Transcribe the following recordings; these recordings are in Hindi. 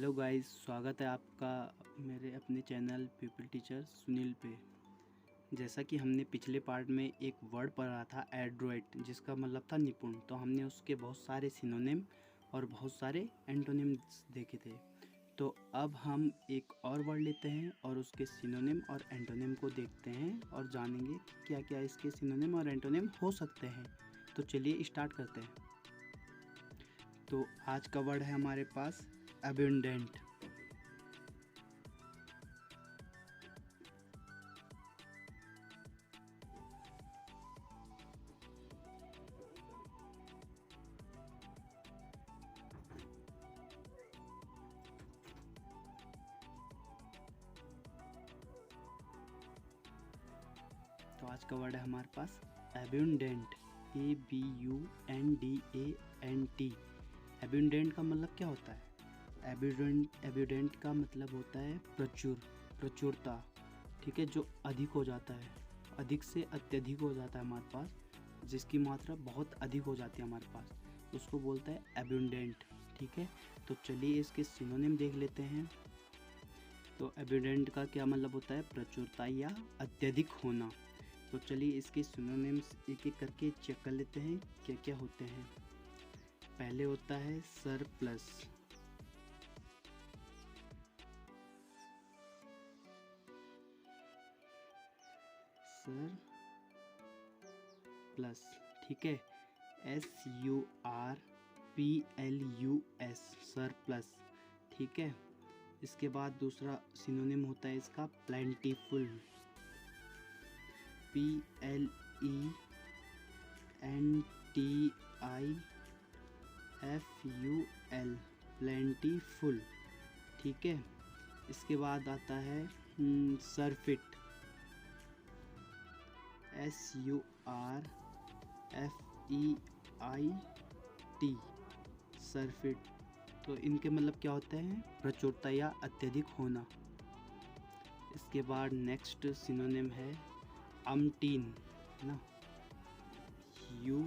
हेलो गाइस, स्वागत है आपका मेरे अपने चैनल पीपल टीचर सुनील पे। जैसा कि हमने पिछले पार्ट में एक वर्ड पढ़ा था एड्रोइट, जिसका मतलब था निपुण। तो हमने उसके बहुत सारे सिनोनिम और बहुत सारे एंटोनिम्स देखे थे। तो अब हम एक और वर्ड लेते हैं और उसके सिनोनिम और एंटोनिम को देखते हैं और जानेंगे क्या क्या इसके सिनोनिम और एंटोनिम हो सकते हैं। तो चलिए स्टार्ट करते हैं। तो आज का वर्ड है हमारे पास अबंडेंट। तो आज का वर्ड है हमारे पास एब्यूंडेंट, ABUNDANT। एब्यूंडेंट का मतलब क्या होता है? एब्यूंडेंट का मतलब होता है प्रचुर, प्रचुरता। ठीक है, जो अधिक हो जाता है, अधिक से अत्यधिक हो जाता है हमारे पास, जिसकी मात्रा बहुत अधिक हो जाती है हमारे पास, उसको बोलता है एब्यूंडेंट। ठीक है, तो चलिए इसके सिनोनिम देख लेते हैं। तो एब्यूंडेंट का क्या मतलब होता है? प्रचुरता या अत्यधिक होना। तो चलिए इसके सिनोनिम्स एक एक करके चेक कर लेते हैं क्या क्या होते हैं। पहले होता है सरप्लस, सरप्लस। ठीक है, SURPLUS, सरप्लस। ठीक है, इसके बाद दूसरा सिनोनिम होता है इसका प्लेंटीफुल, PLENTIFUL, प्लेंटीफुल। ठीक है, इसके बाद आता है सरफिट, SURFEIT, सरफिट। तो इनके मतलब क्या होते हैं? प्रचुरता या अत्यधिक होना। इसके बाद नेक्स्ट सिनोनिम है अम्टीन, है ना, UMPTEEN,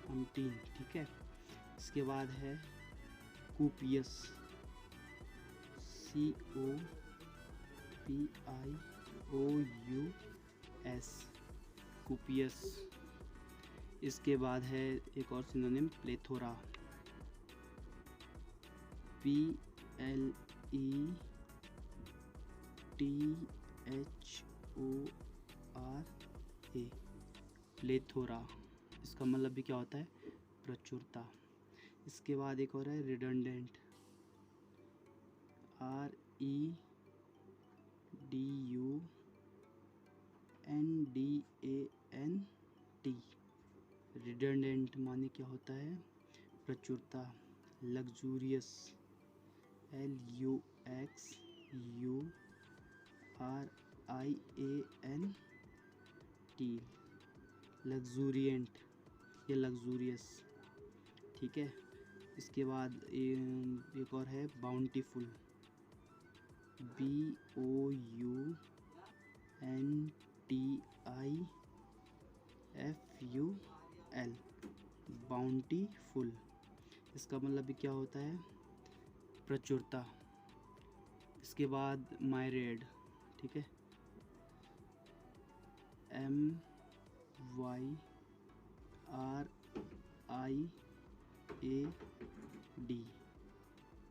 अम्टीन। ठीक है, इसके बाद है कूपियस, COPIOUS, कूपियस। इसके बाद है एक और सिनोनिम प्लेथोरा, PLETHORA, प्लेथोरा। इसका मतलब भी क्या होता है? प्रचुरता। इसके बाद एक और है रिडंडेंट, REDUNDANT, रिडंडेंट माने क्या होता है? प्रचुरता। लग्जूरियस, LUXURIANT, लग्जूरियंट या लग्जूरियस। ठीक है, इसके बाद एक और है बाउंटीफुल, BOUNTIFUL, बाउंटीफुल। इसका मतलब भी क्या होता है? प्रचुरता। इसके बाद मायरेड, ठीक है, MYRIAD।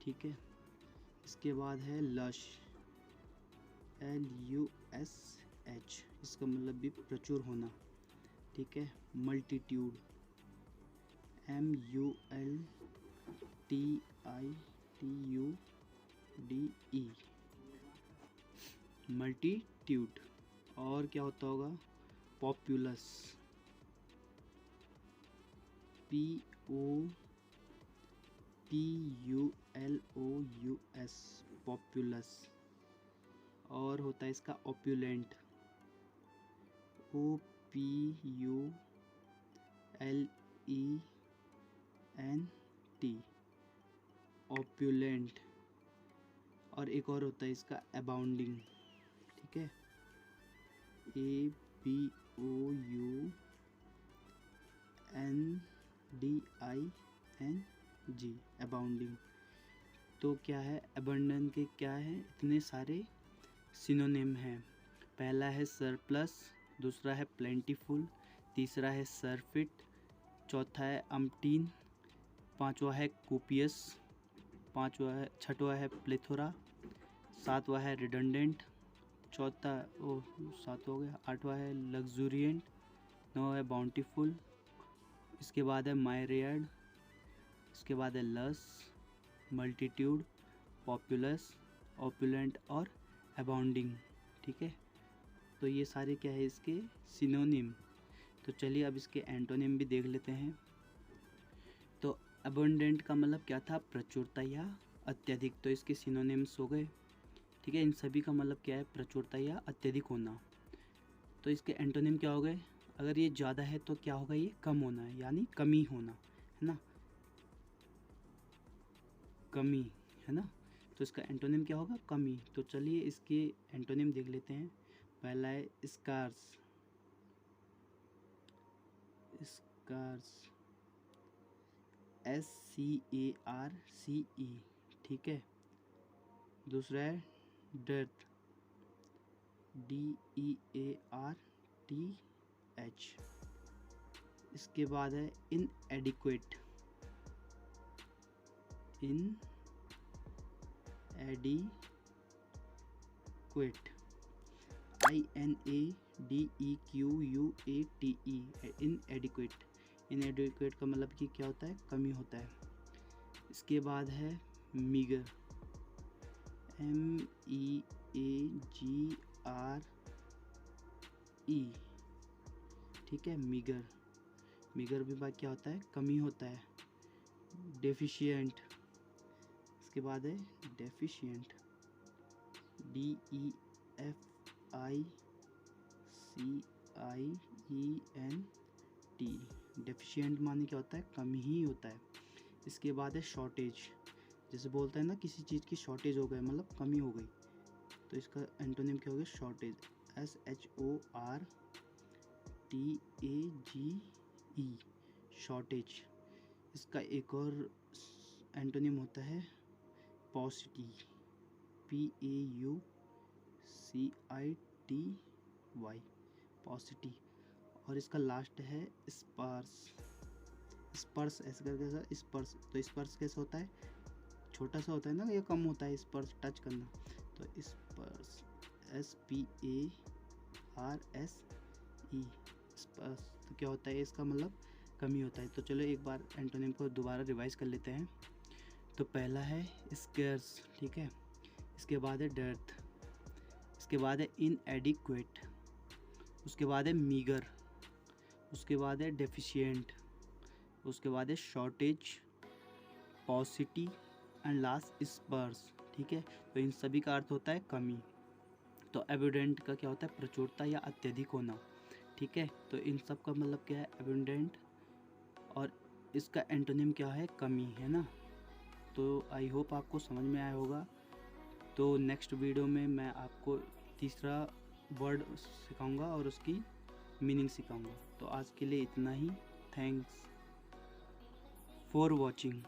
ठीक है, इसके बाद है लश, LUSH, इसका मतलब भी प्रचुर होना। ठीक है, मल्टीट्यूड, MULTITUDE, मल्टीट्यूड। और क्या होता होगा? Populace, POPULOUS, populace. और होता है इसका ओप्युलेंट, OPULENT, ओप्युलेंट। और एक और होता है इसका अबाउंडिंग, ठीक है, ABOUNDING, ABOUNG, अबाउंडिंग। तो क्या है अबंडेंट के क्या है, इतने सारे सिनोनिम हैं। पहला है सरप्लस, दूसरा है प्लेंटीफुल, तीसरा है सरफिट, चौथा है अम्पटीन, पांचवा है कोपियस, छठवा है प्लेथोरा, सातवां है रिडंडेंट, सात हो गया, आठवां है लग्जूरिएंट, नौ है बाउंटीफुल, इसके बाद है मायरियड, इसके बाद है लस, मल्टीट्यूड, पॉपुलस, ऑपुलेंट और अबाउंडिंग। ठीक है, तो ये सारे क्या है इसके सिनोनिम। तो चलिए अब इसके एंटोनिम भी देख लेते हैं। तो अबंडेंट का मतलब क्या था, प्रचुरता या अत्यधिक। तो इसके सिनोनिम्स हो गए। ठीक है, इन सभी का मतलब क्या है, प्रचुरता या अत्यधिक होना। तो इसके एंटोनिम क्या हो गए, अगर ये ज़्यादा है तो क्या होगा, ये कम होना है, यानी कमी होना है ना, कमी है ना। तो इसका एंटोनिम क्या होगा, कमी। तो चलिए इसके एंटोनिम देख लेते हैं। पहला है स्कार्स, SCARCE, ठीक है। दूसरा है डेर्थ, DEARTH। इसके बाद है इनएडिक्वेट, INADEQUATE, इनएडिक्वेट का मतलब कि क्या होता है, कमी होता है। इसके बाद है मीगर, MEAGRE, ठीक है, मीगर भी बात क्या होता है, कमी होता है। डेफिशिएंट, इसके बाद है डेफिशिएंट, DEFICIENT, डेफिशिएंट माने क्या होता है, कमी ही होता है। इसके बाद है शॉर्टेज, जैसे बोलते हैं ना किसी चीज़ की शॉर्टेज हो गई, मतलब कमी हो गई। तो इसका एंटोनिम क्या हो गया, शॉर्टेज, SHORTAGE, शॉर्टेज। इसका एक और एंटोनिम होता है पॉसिटी, PAUCITY, पॉसिटी। और इसका लास्ट है स्पर्स, ऐसे करके स्पर्स। तो स्पर्स कैसे होता है, छोटा सा होता है ना, ये कम होता है, स्पर्श टच करना। तो स्पर्श, SPARSE, स्पर्श। तो क्या होता है, इसका मतलब कमी होता है। तो चलो एक बार एंटोनिम को दोबारा रिवाइज कर लेते हैं। तो पहला है स्केर्स, ठीक है। इसके बाद है डेर्थ, इसके बाद है इनएडिक्वेट, उसके बाद है मीगर, उसके बाद है डेफिशिएंट, उसके बाद है शॉर्टेज, पॉसिटी एंड लास्ट स्पर्स। ठीक है, तो इन सभी का अर्थ होता है कमी। तो एबुडेंट का क्या होता है, प्रचुरता या अत्यधिक होना। ठीक है, तो इन सब का मतलब क्या है, एबुडेंट, और इसका एंटोनिम क्या है, कमी, है ना। तो आई होप आपको समझ में आया होगा। तो नेक्स्ट वीडियो में मैं आपको तीसरा वर्ड सिखाऊंगा और उसकी मीनिंग सिखाऊंगा। तो आज के लिए इतना ही। Thanks for watching.